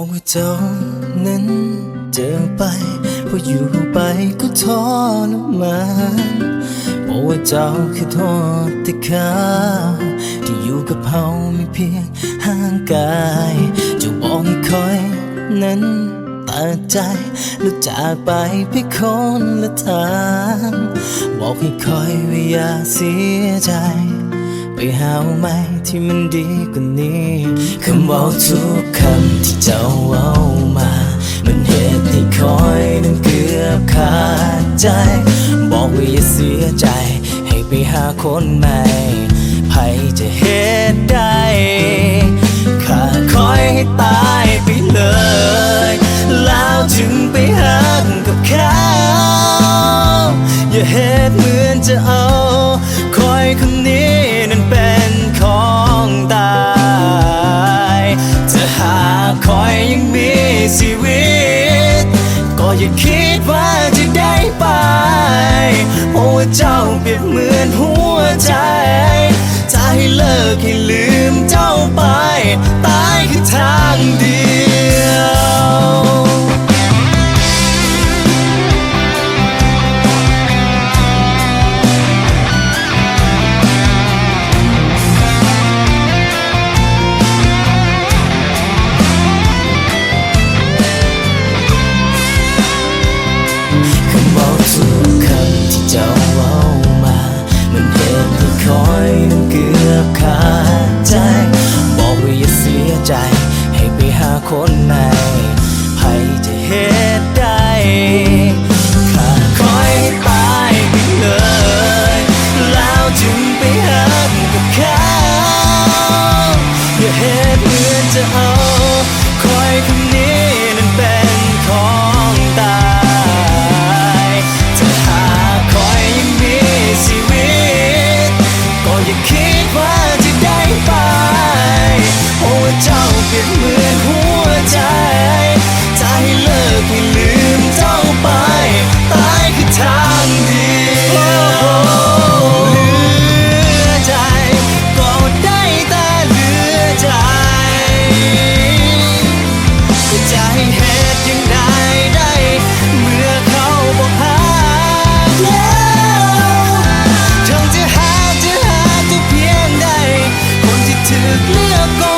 บอกว่าเจ้านั้นเจอไปพออยู่ไปก็ทรมานบอกว่าเจ้าคือโทษแต่เขาที่อยู่กับเฮาไม่เพียงห่างกายเจ้าบอกให้คอยนั้นตัดใจแล้วจากไปเพียงคนละทางบอกให้คอยว่าอย่าเสียใจไปหาใหม่ที่มันดีกว่านี้คำว่าทุกคำที่เจ้าเอามามันเหตุให้คอยนั้นเกือบขาดใจบอกว่าอย่าเสียใจให้ไปหาคนใหม่ใครจะเหตุได้ข้าคอยให้ตายไปเลยแล้วจึงไปหากับเขาอย่าเหตุเหมือนจะเอาคอยคนนี้นั้นเป็นของตายถ้าหากคอยยังมีชีวิตก็อย่าคิดว่าจะได้ไปเพราะว่าเจ้าเปรียบเหมือนหัวใจจะให้เลิกให้ลืมเจ้าไปตายคือทางเดียวเจ้าเอามามันเหตุให้คอยนั้นเกือบขาดใจบอกว่าอย่าเสียใจให้ไปหาคนใหม่ใครจะเหตุได้ข้าคอยให้ตายไปเลยแล้วจึงไปหากับเขาอย่าเหตุเหมือนจะเอาคอยคนนี้นั้นเป็นของตายอย่าคิดว่าจะได้ไปเพราะว่าเจ้าเปรียบเหมือนหัวใจจะให้เลิกให้ลืมเจ้าไปตายคือทางเดียวเหลือใจก็ได้แต่เหลือใจก็จะให้เหตุยังได้เมื่อเขาบอกหาถึกเลือกก็